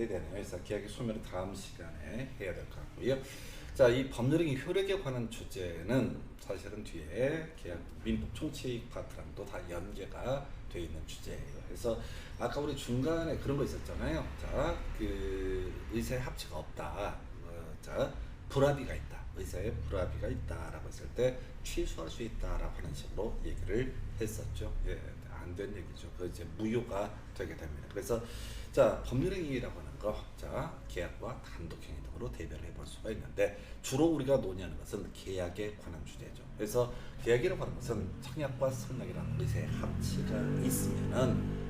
해야 되네요. 그래서 계약의 소멸은 다음 시간에 해야 될 것 같고요. 자, 이 법률행위 효력에 관한 주제는 사실은 뒤에 계약 민법 총칙 파트랑도 다 연계가 되어 있는 주제예요. 그래서 아까 우리 중간에 그런 거 있었잖아요. 자, 그 의사의 합치가 없다. 자, 불합의가 있다. 의사의 불합의가 있다라고 했을 때 취소할 수 있다라고 하는 식으로 얘기를 했었죠. 예, 안 된 얘기죠. 그 이제 무효가 되게 됩니다. 그래서 자, 법률행위라고 하는 거, 자, 계약과 단독행위 등으로 대별을 해볼 수가 있는데 주로 우리가 논의하는 것은 계약에 관한 주제죠. 그래서 계약이라고 하는 것은 청약과 승낙이라는 의사의 합치가 있으면은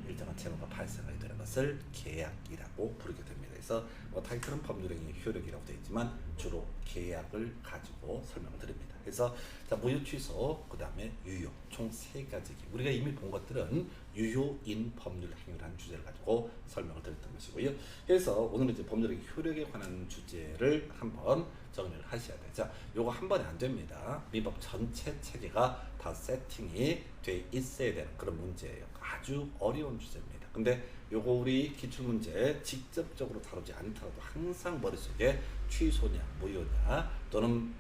일정한 채무가 발생하게 되는 것을 계약이라고 부르게 됩니다. 그래서 타이틀은 법률행위 효력이라고 되어 있지만 주로 계약을 가지고 설명을 드립니다. 그래서 자, 무효 취소, 그 다음에 유효, 총 세 가지. 우리가 이미 본 것들은 유효인 법률 행위를 한 주제를 가지고 설명을 드렸던 것이고요. 그래서 오늘은 이제 법률행위 효력에 관한 주제를 한번 정리를 하셔야 돼요. 자, 요거 한 번에 안 됩니다. 민법 전체 체계가 다 세팅이 돼 있어야 되는 그런 문제예요. 아주 어려운 주제입니다. 근데 요거 우리 기출문제 직접적으로 다루지 않더라도 항상 머릿속에 취소냐 무효냐 또는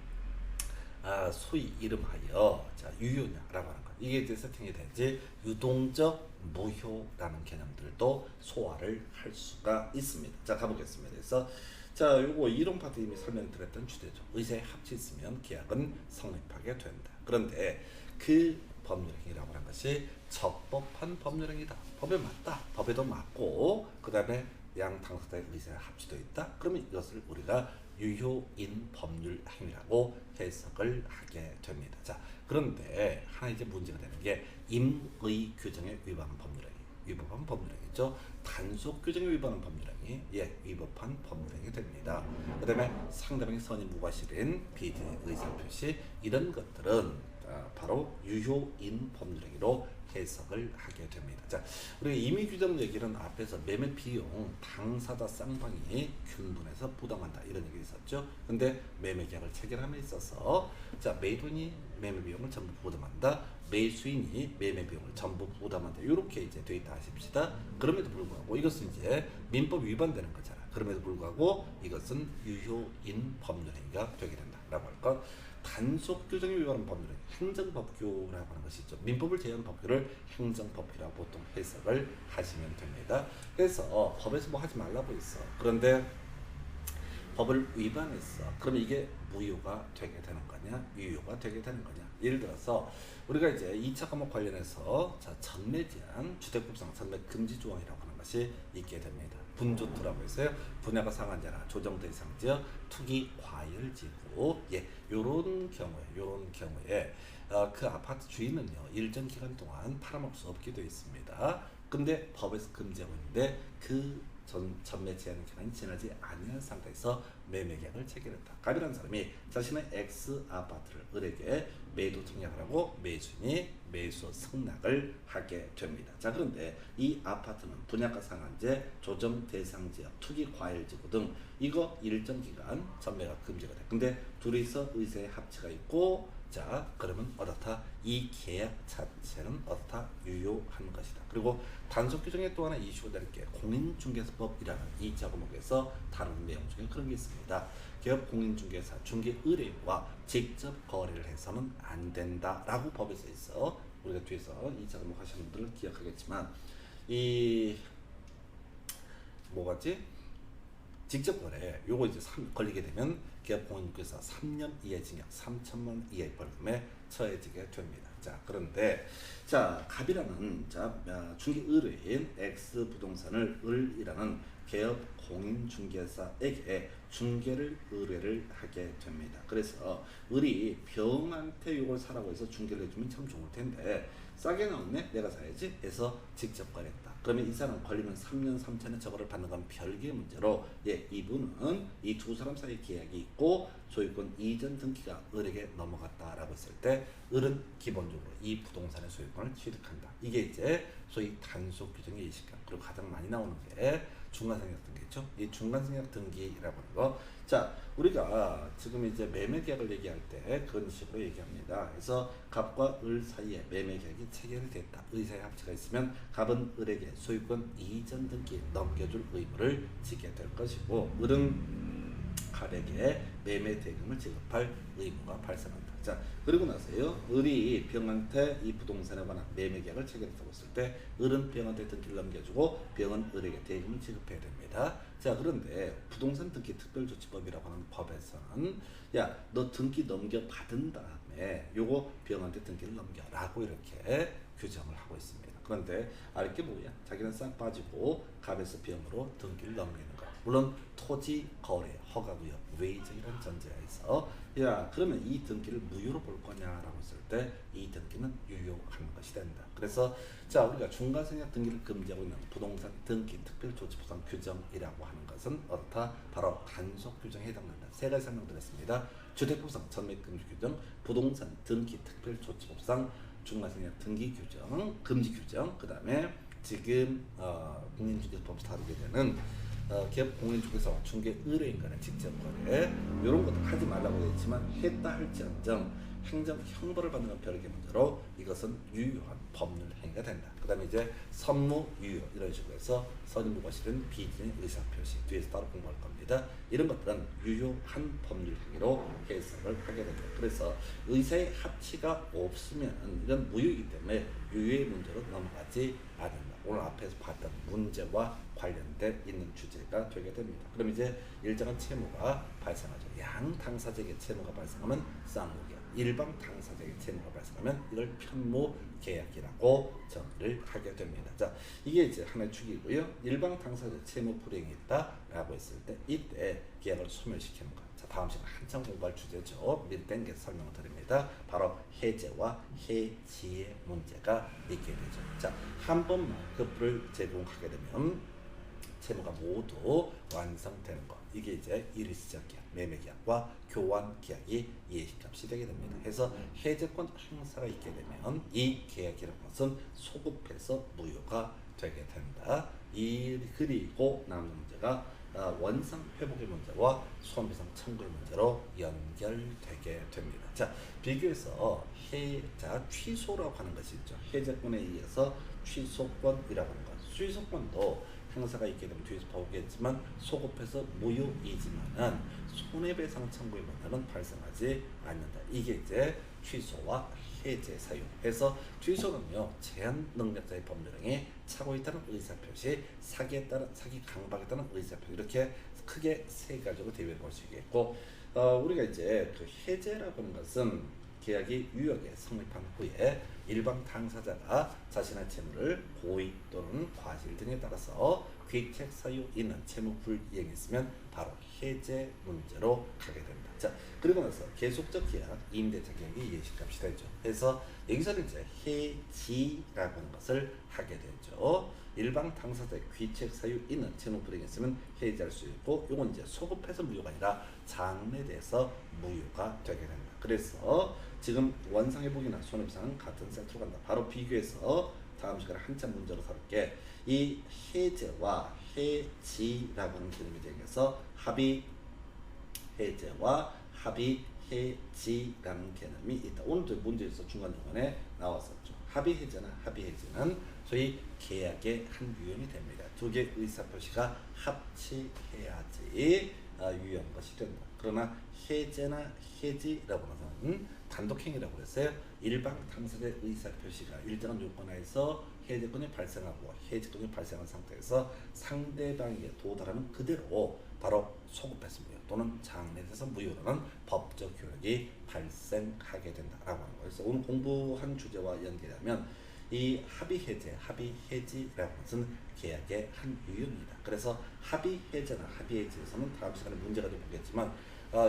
소위 이름하여 자, 유효냐라고 하는 것, 이게 이제 세팅이 되지 유동적 무효라는 개념들도 소화를 할 수가 있습니다. 자, 가보겠습니다. 그래서 자, 요거 이론 파트 이미 설명드렸던 주제죠. 의사의 합치 있으면 계약은 성립하게 된다. 그런데 그 법률행위라고 하는 것이 적법한 법률행위다. 법에 맞다. 법에도 맞고 그 다음에 양 당사자의 의사의 합치도 있다. 그러면 이것을 우리가 유효인 법률 행위라고 해석을 하게 됩니다. 자, 그런데 하나 이제 문제가 되는 게 임의 규정에 위반한 법률 행위, 위법한 법률 행위죠. 단속 규정에 위반한 법률 행위, 예, 위법한 법률 행위 됩니다. 그다음에 상대방의 선의 무과실인 비대의 의사 표시, 이런 것들은 바로 유효인 법률 행위로 해석을 하게 됩니다. 자, 우리가 임의 규정 얘기는 앞에서 매매 비용 당사자 쌍방이 균분해서 부담한다 이런 얘기 있었죠. 근데 매매 계약을 체결함에 있어서 자, 매도인이 매매 비용을 전부 부담한다, 매수인이 매매 비용을 전부 부담한다, 이렇게 이제 돼 있다 하십시다. 그럼에도 불구하고 이것은 이제 민법 위반되는 거잖아. 그럼에도 불구하고 이것은 유효인 법률 행위가 되게 된다라고 할 것. 단속 규정에 위반한 법률은 행정법규라고 하는 것이 있죠. 민법을 제외한 법규를 행정법규라고 보통 해석을 하시면 됩니다. 그래서 법에서 뭐 하지 말라고 있어. 그런데 법을 위반했어. 그럼 이게 무효가 되게 되는 거냐, 유효가 되게 되는 거냐. 예를 들어서 우리가 이제 2차 과목 관련해서 자, 전매 제한, 주택법상 전매 금지 조항이라고 하는 것이 있게 됩니다. 분조투라고 해서요, 분야가 상한제나 조정 대상 지역, 투기 과열 지구, 예, 요런 경우에 그 아파트 주인은요 일정 기간 동안 팔아먹을 수 없게 되어 있습니다. 근데 법에서 금지하고 있는데 그 전매 제한 기간이 지나지 아니한 상태에서 매매 계약을 체결했다. 갑이라는 사람이 자신의 X 아파트를 을에게 매도 청약을 하고 매수인이 매수 승낙을 하게 됩니다. 자, 그런데 이 아파트는 분양가 상한제, 조정 대상 지역, 투기 과열 지구 등 이거 일정 기간 전매가 금지가 돼. 근데 둘이서 의사의 합치가 있고, 자, 그러면 어떻다? 이 계약 자체는 어떻다? 유효한 것이다. 그리고 단속 규정에 또 하나 이슈가 될 게 공인중개사법이라는 2차 과목에서 다루는 내용 중에 그런 게 있습니다. 기업 공인중개사 중개 의뢰와 직접 거래를 해서는 안 된다라고 법에 써 있어. 우리가 뒤에서 2차 과목 하시는 분들은 기억하겠지만 이 뭐겠지? 직접 거래 요거 이제 걸리게 되면 기업 공인중개사 3년 이하의 징역 3천만 원 이하의 벌금에 처해지게 됩니다. 자, 그런데 자, 갑이라는 자, 중개 의뢰인 X 부동산을 을이라는 개업 공인중개사에게 중개를 의뢰를 하게 됩니다. 그래서 을이 병한테 이걸 사라고 해서 중개를 해주면 참 좋을 텐데 싸게 나왔네, 내가 사야지 해서 직접 거래했다. 그러면 이 사람 걸리면 3년 3천에 저거를 받는 건 별개의 문제로, 예, 이분은 이 두 사람 사이 계약이 있고 소유권 이전 등기가 을에게 넘어갔다라고 했을 때 을은 기본적으로 이 부동산의 소유권을 취득한다. 이게 이제 소위 단속 규정의 이식감. 그리고 가장 많이 나오는 게 중간생략 등기죠. 이 중간생략 등기라고 하는 거. 자, 우리가 지금 이제 매매 계약을 얘기할 때 그런 식으로 얘기합니다. 그래서 갑과 을 사이에 매매 계약이 체결이 됐다. 의사의 합치가 있으면 갑은 을에게 소유권 이전 등기 넘겨줄 의무를 지게 될 것이고, 을은 갑에게 매매 대금을 지급할 의무가 발생한다. 자, 그리고 나서요, 을이 병한테 이 부동산에 관한 매매 계약을 체결했다고 했을 때 을은 병한테 등기를 넘겨주고 병은 을에게 대금을 지급해야 됩니다. 자, 그런데 부동산 등기 특별조치법이라고 하는 법에서는 야, 너 등기 넘겨받은 다음에 요거 병한테 등기를 넘겨라고 이렇게 규정을 하고 있습니다. 그런데 알 게 뭐야? 자기는 싹 빠지고 갑에서 병으로 등기를 넘기는 거. 물론 토지 거래 허가구역 외적이라는 전제하에서 야, 그러면 이 등기를 무효로 볼 거냐라고 했을 때 이 등기는 유효한 것이 된다. 그래서 자, 우리가 중간생략 등기를 금지하고 있는 부동산 등기 특별조치법상 규정이라고 하는 것은 어떻다? 바로 단속 규정에 해당된다. 세 가지 설명드렸습니다. 주택법상 전매금지 규정, 부동산 등기 특별조치법상 중간생략 등기 규정, 금지 규정, 그 다음에 지금 공인중개법에서 다루게 되는 기업 공인중개사와 중개 의뢰인 간의 직접 거래, 이런 것도 하지 말라고 되어 있지만 했다 할지언정 행정 형벌을 받는 건 별개 문제로 이것은 유효한 법률 행위가 된다. 그 다음에 이제 선무 유효 이런 식으로 해서 선임무가 실은 비준의 의사표시 뒤에서 따로 공부할 겁니다. 이런 것들은 유효한 법률 행위로 해석을 하게 됩니다. 그래서 의사의 합치가 없으면 이건 무효이기 때문에 유효의 문제로 넘어가지 않는다. 오늘 앞에서 봤던 문제와 관련된 있는 주제가 되게 됩니다. 그럼 이제 일정한 채무가 발생하죠. 양 당사자에게 채무가 발생하면 쌍무계약, 일방 당사자에게 채무가 발생하면 이걸 편무 계약이라고 정의를 하게 됩니다. 자, 이게 이제 하나의 축이고요. 일방 당사자 채무 불이행이 있다라고 했을 때 이때 계약을 소멸시키는 것. 자, 다음 시간에 한참 공부할 주제죠. 미리 땡겨서 설명을 드립니다. 바로 해제와 해지의 문제가 있게 되죠. 자, 한 번만 급부를 제공하게 되면 채무가 모두 완성되는 것. 이게 이제 일시적 계약, 매매 계약과 교환 계약이 예시값이 되게 됩니다. 그래서 해제권 행사가 있게 되면 이 계약이라는 것은 소급해서 무효가 되게 된다. 그리고 남은 문제가 원상 회복의 문제와 손해배상 청구의 문제로 연결되게 됩니다. 자, 비교해서 취소라고 하는 것이 있죠. 해제권에 의해서 취소권이라고 하는 것. 취소권도 행사가 있게 되면 뒤에서 보겠지만 소급해서 무효이지만은 손해배상 청구의 문제는 발생하지 않는다. 이게 이제 취소와 해제 사유해서 취소는요, 제한 능력자의 법률행위, 차고 있다는 의사표시, 사기 강박에 따른 의사표시, 이렇게 크게 세 가지로 대비해 볼 수 있겠고, 우리가 이제 그 해제라고 하는 것은 계약이 유효하게 성립한 후에 일방 당사자가 자신의 채무를 고의 또는 과실 등에 따라서 귀책 사유 있는 채무 불이행했으면 바로 해제 문제로 가게 됩니다. 자, 그리고 나서 계속적 계약, 임대차 계약이 예시값이 되죠. 그래서 여기서는 이제 해지라고 하는 것을 하게 되죠. 일방 당사자의 귀책 사유 있는 채무 불이행했으면 해지할 수 있고, 이건 이제 소급해서 무효가 아니라 장래돼서 무효가 되게 됩니다. 그래서 지금 원상회복이나 손해배상은 같은 세트로 간다. 바로 비교해서 다음 시간에 한참 문제로 다룰게. 이 해제와 해지라고 하는 개념이 되면서 합의 해제와 합의 해지라는 개념이 있다. 오늘도 문제에서 중간중간에 나왔었죠. 합의 해제나 합의 해지는 소위 계약의 한 유형이 됩니다. 두 개의 의사표시가 합치해야지 유효한 것이 된다. 그러나 해제나 해지라고 하는 단독행위라고 했어요. 일방 당사자의 의사표시가 일정한 요건하에서 해제권이 발생하고 해지권이 발생한 상태에서 상대방에게 도달하는 그대로 바로 소급해서 무효 또는 장래돼서 무효라는 법적 효력이 발생하게 된다라고 하는 거예요. 그래서 오늘 공부한 주제와 연계하면 이 합의 해제, 합의 해지라는 것은 계약의 한 유형입니다. 그래서 합의 해제나 합의 해지에서는 다음 시간에 문제가 좀 보겠지만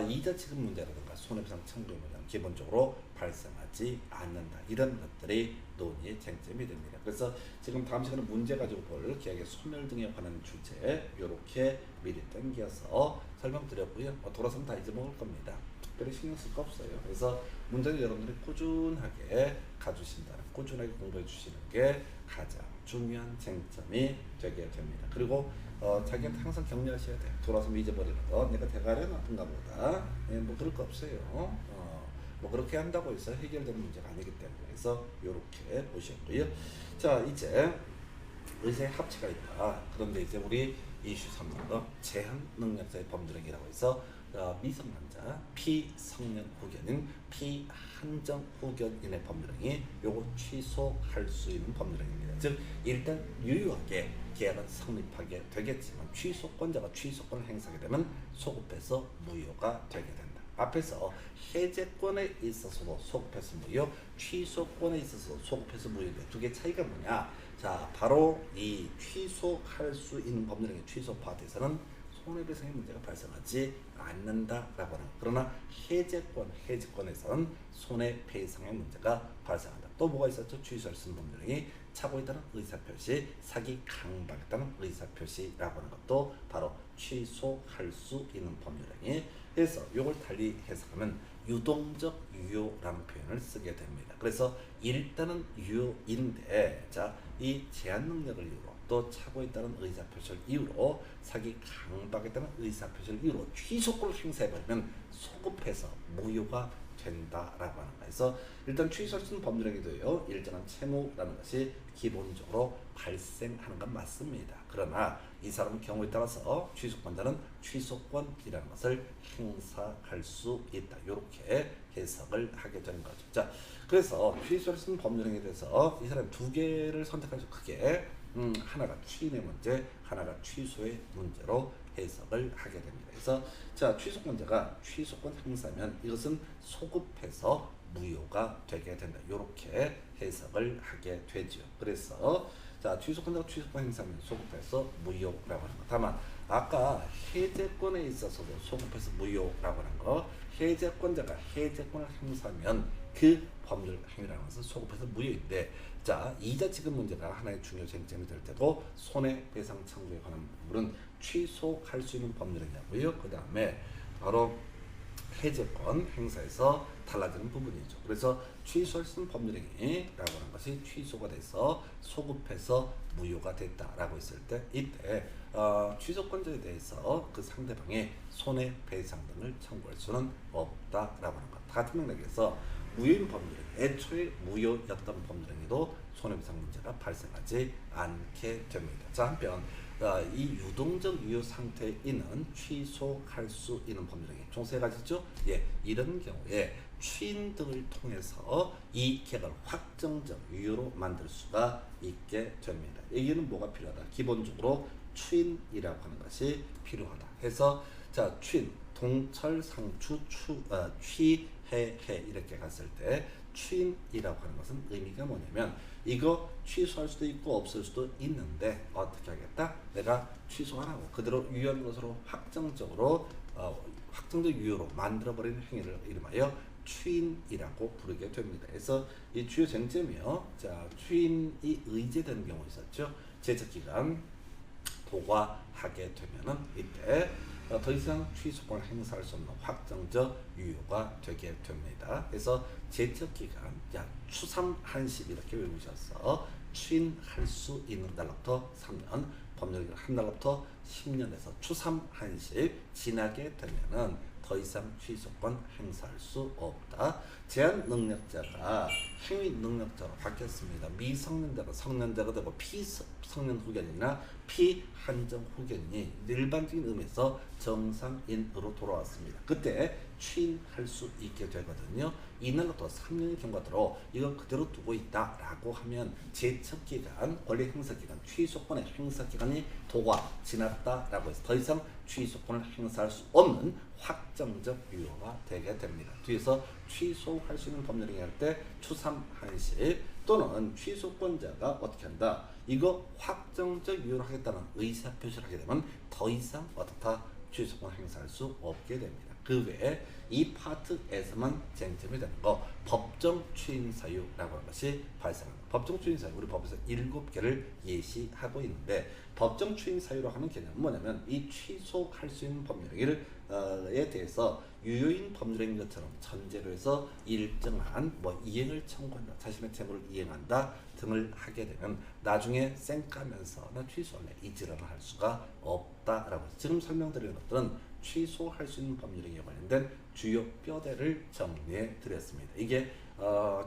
이자 지급 문제라든가 손해배상 청구의 문제는 기본적으로 발생하지 않는다. 이런 것들이 논의의 쟁점이 됩니다. 그래서 지금 다음 시간에 문제 가지고 볼 계약의 소멸 등에 관한 주제 이렇게 미리 당겨서 설명드렸고요. 돌아서면 다 잊어먹을 겁니다. 특별히 신경 쓸 거 없어요. 그래서 문제는 여러분들이 꾸준하게 가주신다는, 꾸준하게 공부해 주시는 게 가장 중요한 쟁점이 되게 됩니다. 그리고 자기한테 항상 격려하셔야 돼요. 돌아서 잊어버리는 거. 내가 대가리는 아픈가 보다. 뭐 그럴 거 없어요. 뭐 그렇게 한다고 해서 해결되는 문제가 아니기 때문에 그래서 이렇게 보셨고요. 자 이제 의사의 합체가 있다. 그런데 이제 우리 이슈 3번 제한 능력자의 범죄행위라고 해서 미성년자, 피성년 후견인, 피한정 후견인의 법률행위 요거 취소할 수 있는 법률행위입니다. 즉 일단 유효하게 계약은 성립하게 되겠지만 취소권자가 취소권을 행사하게 되면 소급해서 무효가 되게 된다. 앞에서 해제권에 있어서도 소급해서 무효, 취소권에 있어서 소급해서 무효인데 두 개 차이가 뭐냐? 자, 바로 이 취소할 수 있는 법률행위 취소 파트에서는 손해배상의 문제가 발생하지 않는다라고 하는. 그러나 해제권에서는 손해배상의 문제가 발생한다. 또 뭐가 있었죠? 취소할 수 있는 법률행위 차고에 따른 의사표시, 사기 강박에 따른 의사표시라고 하는 것도 바로 취소할 수 있는 법률행위. 그래서 이걸 달리 해석하면 유동적 유효라는 표현을 쓰게 됩니다. 그래서 일단은 유효인데 자, 이 제한 능력을 이유로 또 차고에 따른 의사표시를 이유로 사기 강박에 따른 의사표시를 이유로 취소권을 행사해버리면 소급해서 무효가 된다라고 하는 거에서 일단 취소할 수 있는 법률행위도요 일정한 채무라는 것이 기본적으로 발생하는 건 맞습니다. 그러나 이 사람 경우에 따라서 취소권자는 취소권이라는 것을 행사할 수 있다. 이렇게 해석을 하게 되는 거죠. 자, 그래서 취소할 수 있는 법률행위에 대해서 이 사람 두 개를 선택하죠. 크게 하나가 추인의 문제, 하나가 취소의 문제로 해석을 하게 됩니다. 그래서 자 취소권자가 취소권 행사하면 이것은 소급해서 무효가 되게 된다. 이렇게 해석을 하게 되죠. 그래서 자 취소권자가 취소권 행사하면 소급해서 무효라고 하는 거. 다만 아까 해제권에 있어서도 소급해서 무효라고 하는 거. 해제권자가 해제권을 행사하면 그 법률 행위라는 것은 소급해서 무효인데 자 이자 지급 문제가 하나의 중요 쟁점이 될 때도 손해배상 청구에 관한 부분은 취소할 수 있는 법률행위고요. 그 다음에 바로 해제권 행사에서 달라지는 부분이죠. 그래서 취소할 수 있는 법률행위라고 하는 것이 취소가 돼서 소급해서 무효가 됐다라고 했을 때 이때 취소권자에 대해서 그 상대방의 손해배상 등을 청구할 수는 없다라고 하는 것. 같은 맥락에서 무효인 법률행위, 애초에 무효였던 법률행위도 손해배상 문제가 발생하지 않게 됩니다. 자 한편 이 유동적 유효 상태에 있는 취소할 수 있는 법률행위 총 세 가지죠. 예, 이런 경우에 추인 등을 통해서 이 계약을 확정적 유효로 만들 수가 있게 됩니다. 여기는 뭐가 필요하다? 기본적으로 추인이라고 하는 것이 필요하다. 해서 자 추인, 동철, 상추, 취해해 이렇게 갔을 때 추인이라고 하는 것은 의미가 뭐냐면 이거 취소할 수도 있고 없을 수도 있는데 어떻게 하겠다? 내가 취소 안 하고 그대로 유효한 것으로 확정적 유효로 만들어버리는 행위를 이름하여 추인이라고 부르게 됩니다. 그래서 이 주요 쟁점이요. 자, 추인이 의제되는 경우 있었죠. 제적기간 도과하게 되면은 이때 더 이상 취소권을 행사할 수 없는 확정적 유효가 되게 됩니다. 그래서 제적기간 추삼한십 이렇게 외우셔서 추인할 수 있는 날로부터 3년, 법률기간 한 날로부터 10년에서 추삼한십 지나게 되면은 더 이상 취소권 행사할 수 없다. 제한 능력자가 행위 능력자로 바뀌었습니다. 미성년자가 성년자가 되고 피성년 후견이나 피한정 후견이 일반적인 의미에서 정상인으로 돌아왔습니다. 그때 추인할 수 있게 되거든요. 이날로부터 3년의 경과가 들어 이거 그대로 두고 있다라고 하면 제척기간, 권리 행사기간, 취소권의 행사기간이 도과 지났다라고 해서 더 이상 취소권을 행사할 수 없는 확정적 유효가 되게 됩니다. 뒤에서 취소할 수 있는 법률행위 할 때 추삼한십 또는 취소권자가 어떻게 한다? 이거 확정적 유효를 하겠다는 의사표시를 하게 되면 더 이상 어떻다? 취소권 행사할 수 없게 됩니다. 그 외에 이 파트에서만 쟁점이 되는 거 법정 추인 사유라고 하는 것이 발생합니다. 법정 추인 사유 우리 법에서 7개를 예시하고 있는데 법정 추인 사유로 하는 개념은 뭐냐면 이 취소할 수 있는 법률행위에 대해서 유효인 법률행위인 것처럼 전제로 해서 일정한 뭐 이행을 청구한다, 자신의 채무를 이행한다 등을 하게 되면 나중에 쌩까면서 취소할래 이지랄을 할 수가 없다라고 지금 설명드리는 것들은 취소할 수 있는 법률행위에 관련된 주요 뼈대를 정리해 드렸습니다. 이게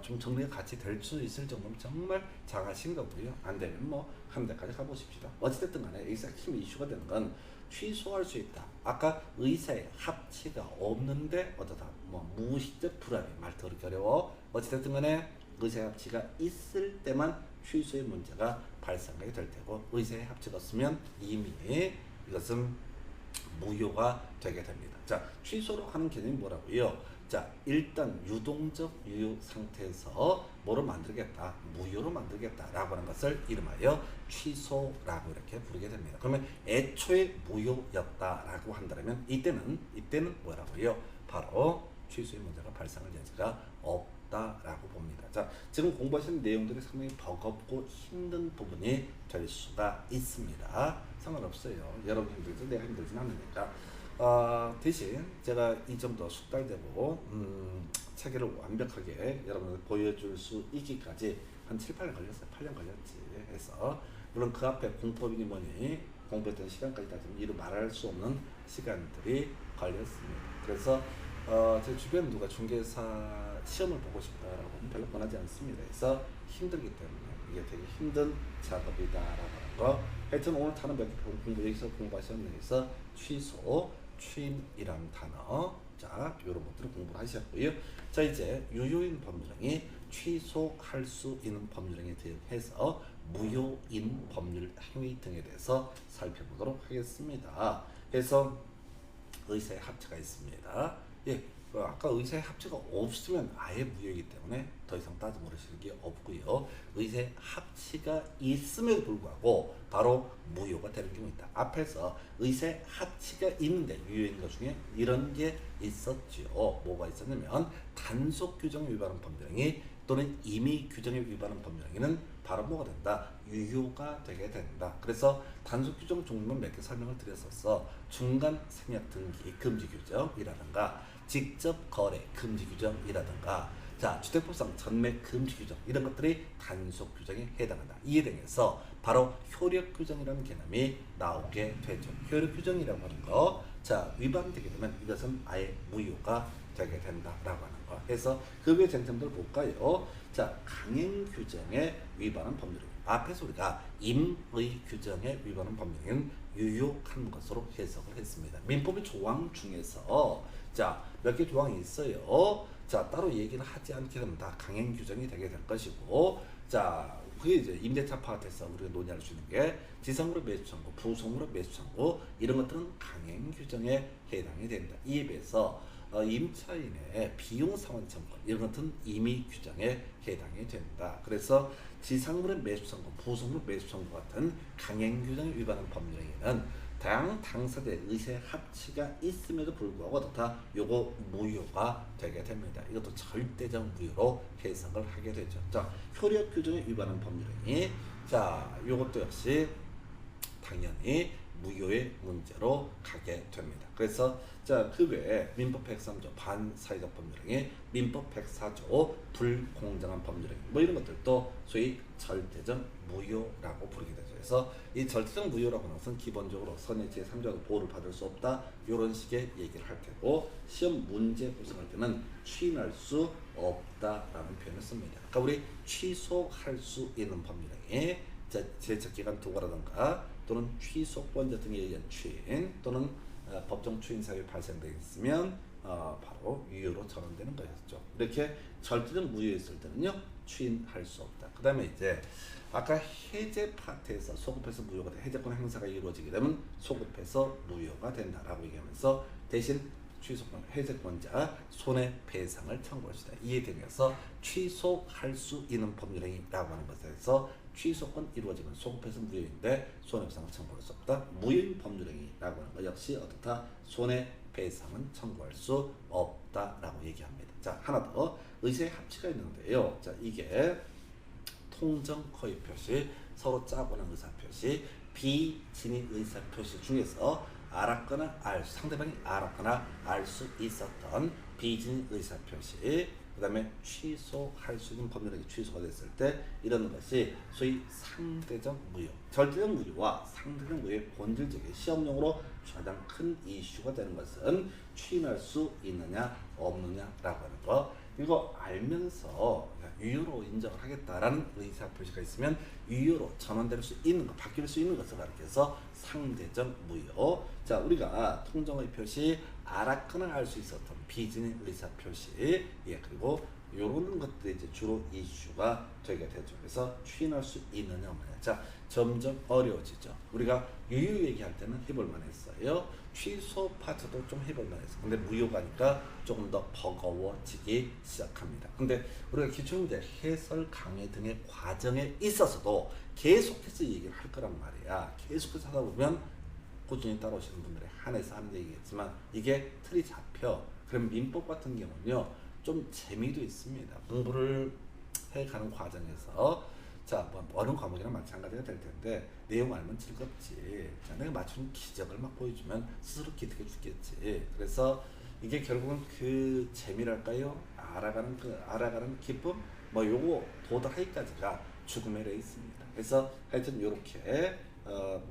좀 정리가 같이 될 수 있을 정도면 정말 잘하신 거고요. 안 되면 뭐 한 대까지 가보십시다. 어찌됐든 간에 여기서 핵심 이슈가 되는 건 취소할 수 있다. 아까 의사의 합치가 없는데 어떠다. 뭐 무의식적 불합의 말 더럽게 어려워. 어찌됐든 간에 의사의 합치가 있을 때만 취소의 문제가 발생하게 될 테고 의사의 합치가 없으면 이미 이것은 무효가 되게 됩니다. 자, 취소로 하는 개념이 뭐라고요? 자, 일단 유동적 유효 상태에서 뭐로 만들겠다? 무효로 만들겠다라고 하는 것을 이름하여 취소라고 이렇게 부르게 됩니다. 그러면 애초에 무효였다라고 한다면 이때는 뭐라고요? 바로 취소의 문제가 발생할 여지가 없다라고 봅니다. 자, 지금 공부하시는 내용들이 상당히 버겁고 힘든 부분이 될 수가 있습니다. 상관없어요. 여러분 힘들죠? 내가 힘들진 않으니까. 대신 제가 이 정도 숙달되고 체계를 완벽하게 여러분들 보여줄 수 있기까지 한 7, 8년 걸렸어요. 8년 걸렸지. 해서 물론 그 앞에 공법이니 뭐니 공부했던 시간까지 따지면 이루 말할 수 없는 시간들이 걸렸습니다. 그래서 제 주변 누가 중개사 시험을 보고 싶다라고 별로 권하지 않습니다. 그래서 힘들기 때문에 이게 되게 힘든 작업이다라고 하는 거. 하여튼 오늘 단어 몇 개 공부 여기서 공부하셨네. 그래서 취소, 추인이라는 단어, 자 이런 것들을 공부를 하셨고요. 자 이제 유효인 법률행위, 취소할 수 있는 법률행위에 대해서 무효인 법률행위 등에 대해서 살펴보도록 하겠습니다. 그래서 의사의 합치가 있습니다. 예, 아까 의사의 합치가 없으면 아예 무효이기 때문에 더 이상 따져 물으실 게 없고요. 의사의 합치가 있음에도 불구하고 바로 무효가 되는 경우 있다. 앞에서 의사의 합치가 있는데 유효인 것 중에 이런 게 있었죠. 뭐가 있었냐면 단속 규정 위반한 법률행위 또는 임의 규정에 위반한 법률행위는 바로 뭐가 된다? 유효가 되게 된다. 그래서 단속 규정 종류만 몇 개 설명을 드렸었어. 중간 생략 등기 금지 규정이라든가 직접 거래 금지 규정이라든가 자 주택법상 전매 금지 규정 이런 것들이 단속 규정에 해당한다. 이에 대해서 바로 효력 규정이라는 개념이 나오게 되죠. 효력 규정이라고 하는 거 자 위반되게 되면 이것은 아예 무효가 되게 된다라고 하는 거. 그래서 그 외 쟁점들 볼까요? 자 강행 규정에 위반한 법률행 앞에서 우리가 임의 규정에 위반한 법률행위는 유효한 것으로 해석을 했습니다. 민법의 조항 중에서 자 몇 개 조항이 있어요. 자 따로 얘기를 하지 않게 되면 다 강행 규정이 되게 될 것이고 자 그게 이제 임대차 파트에서 우리가 논의할 수 있는 게 지상으로 매수 청구, 부속으로 매수 청구 이런 것들은 강행 규정에 해당이 된다. 이에 비해서 임차인의 비용 상환 청구 이런 것은 임의 규정에 해당이 된다. 그래서 지상물의 매수 청구, 부속물 매수 청구 같은 강행 규정에 위반한 법률행위는 다양한 당사자의 의사의 합치가 있음에도 불구하고 어떻다? 요거 무효가 되게 됩니다. 이것도 절대적 무효로 해석을 하게 되죠. 자, 효력 규정에 위반한 법률행위. 자, 요것도 역시 당연히 무효의 문제로 가게 됩니다. 그래서 자, 그 외에 민법 103조 반사회적 법률행위, 민법 104조 불공정한 법률행위 뭐 이런 것들도 소위 절대적 무효라고 부르게 되죠. 그래서 이 절대적 무효라고 하는 것은 기본적으로 선의 제3조도 보호를 받을 수 없다 이런 식의 얘기를 할 테고 시험 문제 구성할 때는 추인할 수 없다라는 표현을 씁니다. 그러니까 우리 취소할 수 있는 법률행위 제척기간 도과라든가 또는 취소권자 등에 의한 추인 또는 법정 추인 사유가 발생되어 있으면 바로 유효로 전환되는 것이었죠. 이렇게 절대적 무효였을 때는요 추인할 수 없다. 그 다음에 이제 아까 해제 파트에서 소급해서 무효가 돼 해제권 행사가 이루어지게 되면 소급해서 무효가 된다라고 얘기하면서 대신 취소권 해제권자 손해배상을 청구할 수 있다. 이에 대해서 취소할 수 있는 법률행위라고 하는 것에서 취소권 이루어지면 소급해서 무효인데 손해배상을 청구할 수 없다. 무효인 법률행위라고 하는 것 역시 어떻다? 손해배상을 배상은 청구할 수 없다라고 얘기합니다. 자, 하나 더 의사의 합치가 있는데요. 자, 이게 통정 허위 표시, 서로 짜고는 의사 표시, 비진위 의사 표시 중에서 알았거나 상대방이 알았거나 알 수 있었던 비진위 의사 표시, 그 다음에 취소할 수 있는 법률행위 취소가 됐을 때 이런 것이 소위 상대적 무효, 절대적 무효와 상대적 무효의 본질적인 시험용으로 가장 큰 이슈가 되는 것은 추인할 수 있느냐 없느냐라고 하는 거. 이거 알면서 유효로 인정을 하겠다라는 의사표시가 있으면 유효로 전환될 수 있는 것, 바뀔 수 있는 것을 가리켜서 상대적 무효. 자, 우리가 통정의 표시, 알았거나 알 수 있었던 비진의 의사표시, 예, 그리고 요런 것들이 이제 주로 이슈가 되게 되죠. 그래서 추인할 수 있느냐 없느냐. 자, 점점 어려워지죠. 우리가 유효 얘기할 때는 해볼 만했어요. 취소 파트도 좀 해볼 만했어. 근데 무효가니까 조금 더 버거워지기 시작합니다. 근데 우리가 기초문제 해설 강의 등의 과정에 있어서도 계속해서 얘기를 할 거란 말이야. 계속해서 하다 보면 꾸준히 따라오시는 분들에 한해서 하는 얘기겠지만 이게 틀이 잡혀. 그럼 민법 같은 경우는요, 좀 재미도 있습니다. 공부를 해가는 과정에서 자, 뭐 어느 과목이나 마찬가지가 될 텐데 내용 알면 즐겁지. 자, 내가 맞춘 기적을 막 보여주면 스스로 기특해 죽겠지. 그래서 이게 결국은 그 재미랄까요? 알아가는 기쁨? 뭐 요거 도달하기까지가 죽음의 레이스입니다. 그래서 하여튼 요렇게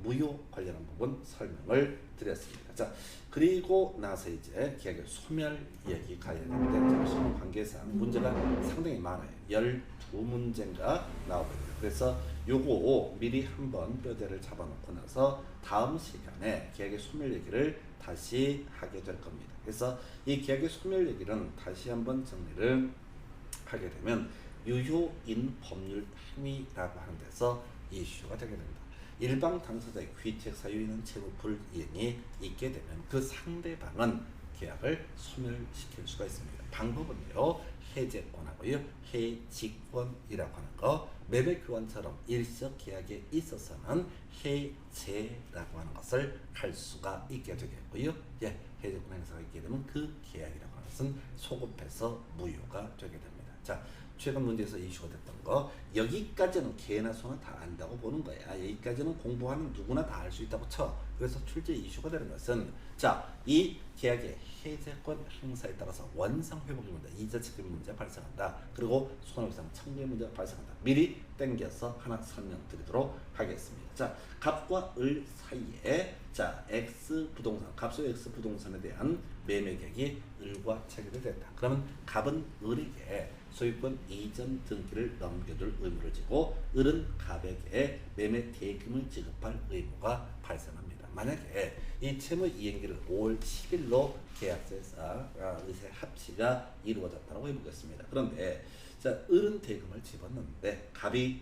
무효 관련한 부분 설명을 드렸습니다. 자, 그리고 나서 이제 계약의 소멸 얘기 가야 되는데 시험 관계상 문제가 상당히 많아요. 12문제인가 나오거든요. 그래서 요거 미리 한번 뼈대를 잡아놓고 나서 다음 시간에 계약의 소멸 얘기를 다시 하게 될 겁니다. 그래서 이 계약의 소멸 얘기는 다시 한번 정리를 하게 되면 유효인 법률 행위라고 하는 데서 이슈가 되게 됩니다. 일방 당사자의 귀책 사유 있는 채무 불이행이 있게 되면 그 상대방은 계약을 소멸시킬 수가 있습니다. 방법은요, 해제권하고요, 해지권이라고 하는 거. 매매 교환처럼 일시적 계약에 있어서는 해제라고 하는 것을 할 수가 있게 되겠고요. 예, 해제권 행사가 있게 되면 그 계약이라고 하는 것은 소급해서 무효가 되게 됩니다. 자, 최근 문제에서 이슈가 됐던 거, 여기까지는 개나 소나 다 안다고 보는 거야. 여기까지는 공부하는 누구나 다 알 수 있다고 쳐. 그래서 출제 이슈가 되는 것은, 자, 이 계약의 해제권 행사에 따라서 원상 회복의 문제, 이자 책임 문제가 발생한다. 그리고 손해배상 청구의 문제가 발생한다. 미리 땡겨서 하나 설명드리도록 하겠습니다. 자, 갑과 을 사이에 자, X 부동산, 값의 X 부동산에 대한 매매 계약이 을과 체결이 됐다. 그러면 갑은 을에게 소유권 이전 등기를 넘겨줄 의무를 지고 을은 갑에게 매매 대금을 지급할 의무가 발생합니다. 만약에 이 채무 이행기를 5월 10일로 계약서에서 의사의 합치가 이루어졌다고 해보겠습니다. 그런데 자, 을은 대금을 집었는데 갑이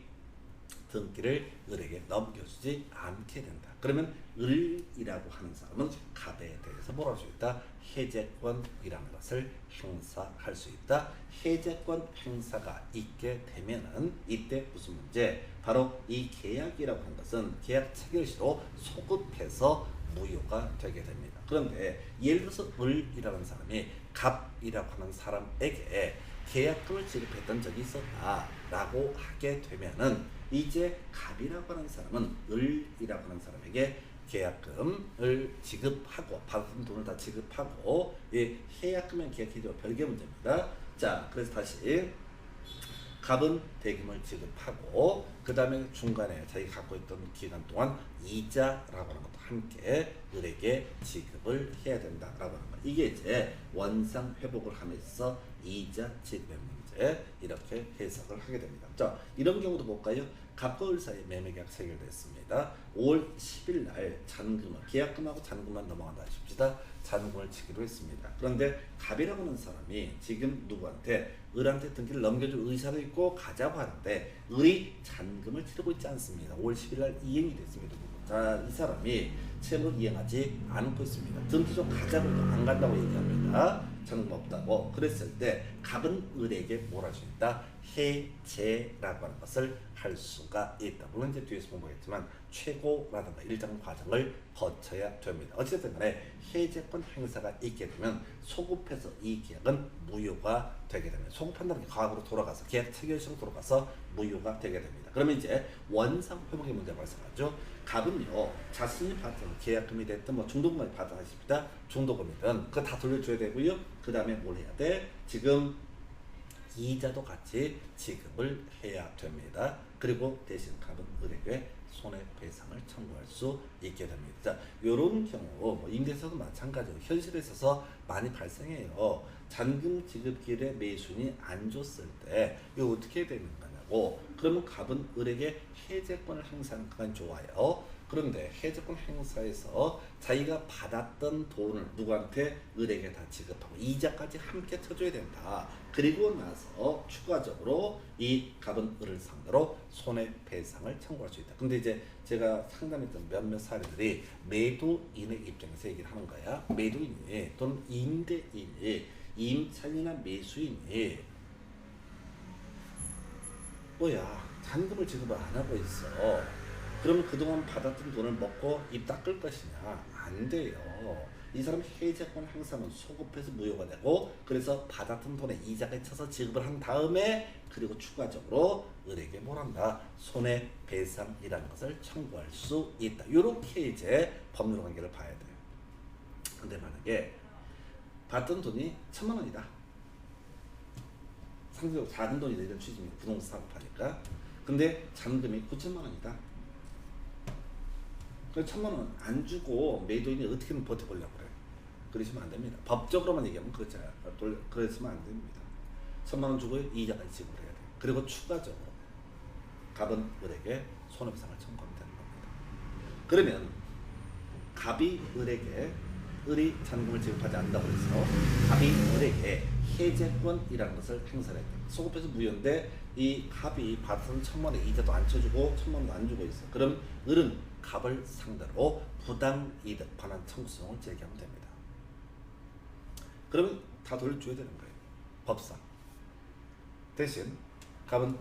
등기를 을에게 넘겨주지 않게 된다. 그러면 을이라고 하는 사람은 갑에 대해서 뭐라 할 수 있다? 해제권이라는 것을 행사할 수 있다. 해제권 행사가 있게 되면은 이때 무슨 문제? 바로 이 계약이라고 하는 것은 계약 체결시로 소급해서 무효가 되게 됩니다. 그런데 예를 들어서 을이라는 사람이 갑이라고 하는 사람에게 계약금을 지급했던 적이 있었다라고 하게 되면은 이제 갑이라고 하는 사람은 을이라고 하는 사람에게 계약금을 지급하고 받은 돈을 다 지급하고, 예, 해약금은 계약해도 별개 문제입니다. 자, 그래서 다시 갑은 대금을 지급하고 그 다음에 중간에 자기가 갖고 있던 기간 동안 이자라고 하는 것도 함께 을에게 지급을 해야 된다라고 하는 거. 이게 이제 원상 회복을 하면서 이자 지급의 문제, 이렇게 해석을 하게 됩니다. 자, 이런 경우도 볼까요? 갑과 을 사이에 매매계약 체결됐습니다. 5월 10일 날 잔금을, 계약금하고 잔금만 넘어간다 싶시다. 잔금을 치기로 했습니다. 그런데 갑이라고 하는 사람이 지금 누구한테, 을한테 등기를 넘겨줄 의사도 있고 가자고 하는데 을이 잔금을 치르고 있지 않습니다. 5월 10일 날 이행이 됐습니다. 자, 이 사람이 채무를 이행하지 않고 있습니다. 등기소 가자고 안 간다고 얘기합니다. 잔금 없다고. 그랬을 때 갑은 을에게 뭘 할 수 있다? 해제라고 하는 것을 할 수가 있다. 물론 이제 뒤에서 공부하겠지만 최고라든가 일정 과정을 거쳐야 됩니다. 어쨌든 간에 해제권 행사가 있게 되면 소급해서 이 계약은 무효가 되게 됩니다. 소급한다는 게 과거로 돌아가서 계약 체결시로 돌아가서 무효가 되게 됩니다. 그러면 이제 원상 회복의 문제가 발생하죠. 갑은요 자신이 받은 계약금이 됐든 뭐 중도금을 받아십니다. 중도금이든 그거 다 돌려줘야 되고요. 그 다음에 뭘 해야 돼? 지금 이자도 같이 지급을 해야 됩니다. 그리고 대신 갑은 을에게 손해배상을 청구할 수 있게 됩니다. 자, 이런 경우 뭐 임대에서도 마찬가지로 현실에 있어서 많이 발생해요. 잔금 지급기일에 매수인이 안 줬을 때 이거 어떻게 되는 거냐고. 그러면 갑은 을에게 해제권을 행사하는 건 좋아요. 그런데 해제권 행사에서 자기가 받았던 돈을 누구한테? 을에게 다 지급하고 이자까지 함께 쳐줘야 된다. 그리고 나서 추가적으로 이 갑은 을을 상대로 손해배상을 청구할 수 있다. 근데 이제 제가 상담했던 몇몇 사례들이 매도인의 입장에서 얘기를 하는 거야. 매도인이 또는 임대인이 임차인이나 매수인이 뭐야 잔금을 지급을 안 하고 있어. 그러면 그동안 받았던 돈을 먹고 입 닦을 것이냐? 안 돼요. 이 사람 해제권 행사는 소급해서 무효가 되고 그래서 받았던 돈에 이자가 쳐서 지급을 한 다음에 그리고 추가적으로 을에게 뭘 한다? 손해배상이라는 것을 청구할 수 있다. 이렇게 이제 법률 관계를 봐야 돼요. 근데 만약에 받던 돈이 1,000만 원이다. 상대적으로 작은 돈이다. 이런 취지입니다. 부동산 사업하니까. 근데 잔금이 9천만 원이다. 그 1,000만 원 안 주고 매도인이 어떻게든 버텨보려고 그래요. 그러시면 안 됩니다. 법적으로만 얘기하면 그렇잖아요. 그랬으면 안 됩니다. 1,000만 원 주고 이자까지 지급을 해야 돼요. 그리고 추가적으로 갑은 을에게 손해배상을 청구하면 되는 겁니다. 그러면 갑이 을에게 을이 잔금을 지급하지 않는다고 해서 갑이 을에게 해제권이라는 것을 행사를 했다. 소급해서 무효인데 이 갑이 받은 1,000만 원 이자도 안 쳐주고 1,000만 원도 안 주고 있어. 그럼 을은 갑을 상대로 부당이득 반환 청구소송을 제기하면 됩니다. 그러면 다 돌려줘야 되는 거예요. 법상. 대신 갑은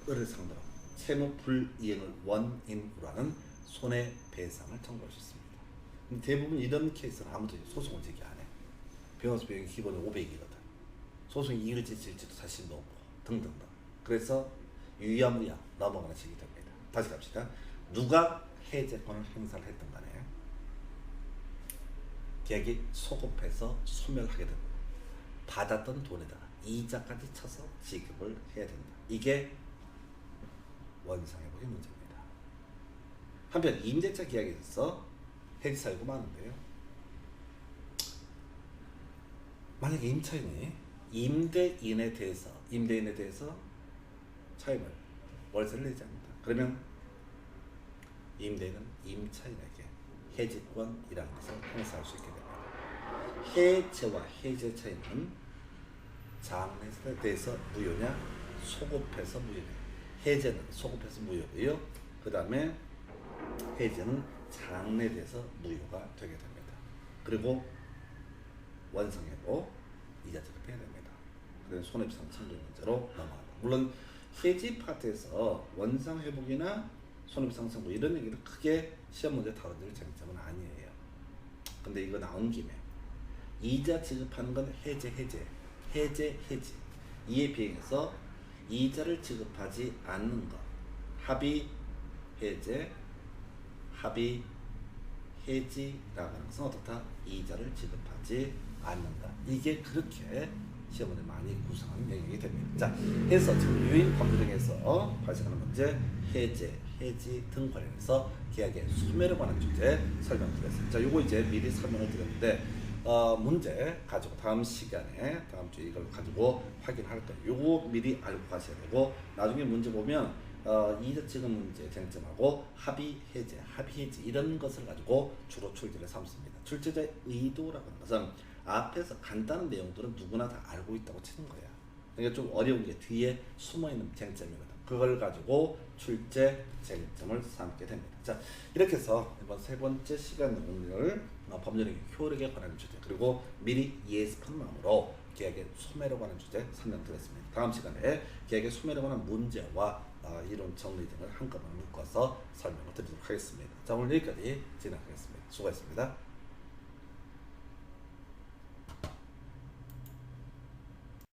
을을 상대로 채무 불이행을 원인으로 하는 손해배상을 청구할 수 있습니다. 대부분 이런 케이스는 아무도 소송을 제기 안 해. 변호사 비용이 기본이 500이거든. 소송이 이길지 질지도 자신도 없고 등등등. 그래서 유야무야 넘어가는 식이 됩니다. 다시 갑시다. 누가 해제권을 행사를 했던 간에 계약이 소급해서 소멸하게 되고 받았던 돈에다가 이자까지 쳐서 지급을 해야 된다. 이게 원상회복의 문제입니다. 한편 임대차 계약에 있어서 해지 사유가 많은데요. 만약에 임차인이 임대인에 대해서 차임을 월세를 내지 않는다. 그러면 임대인은 임차인에게 해지권이라는 것을 행사할 수 있게 됩니다. 해제와 해제 차이는 장래에 대해서 무효냐, 소급해서 무효냐. 해제는 소급해서 무효고요. 그 다음에 해제는 장래에 대해서 무효가 되게 됩니다. 그리고 원상회복 이자 지급해야 됩니다. 그래서 손해배상 청구 문제로 넘어갑니다. 물론 해지 파트에서 원상회복이나 손해배상 청구 이런 얘기를 크게 시험 문제 다뤄질 쟁점은 아니에요. 근데 이거 나온 김에 이자 지급하는 건 해지 이에 비행해서 이자를 지급하지 않는 것 합의 해지라고 하는 것은 어떻다? 이자를 지급하지 않는다. 이게 그렇게 시험문에 많이 구성하는 영역이 됩니다. 자, 해서 지금 유인 법률행에서 발생하는 문제, 해지 등 관련해서 계약의 소멸에 관한 주제 설명드렸습니다. 자, 요거 이제 미리 설명을 드렸는데 문제 가지고 다음 시간에 다음 주에 이걸 가지고 확인할 거예요. 요거 미리 알고 가셔야 되고 나중에 문제 보면 이자 지급 문제 쟁점하고 합의 해지 이런 것을 가지고 주로 출제를 삼습니다. 출제자의 의도라고 하는 것은 앞에서 간단한 내용들은 누구나 다 알고 있다고 치는 거야. 그러니까 좀 어려운 게 뒤에 숨어있는 쟁점이거든. 그걸 가지고 출제 쟁점을 삼게 됩니다. 자, 이렇게 해서 이번 세 번째 시간 오늘 법률의 효력에 관한 주제 그리고 미리 예습한 마음으로 계약의 소멸에 관한 주제 설명드렸습니다. 다음 시간에 계약의 소멸에 관한 문제와 이론 정리 등을 한꺼번에 묶어서 설명을 드리도록 하겠습니다. 자, 오늘 여기까지 진행하겠습니다. 수고했습니다.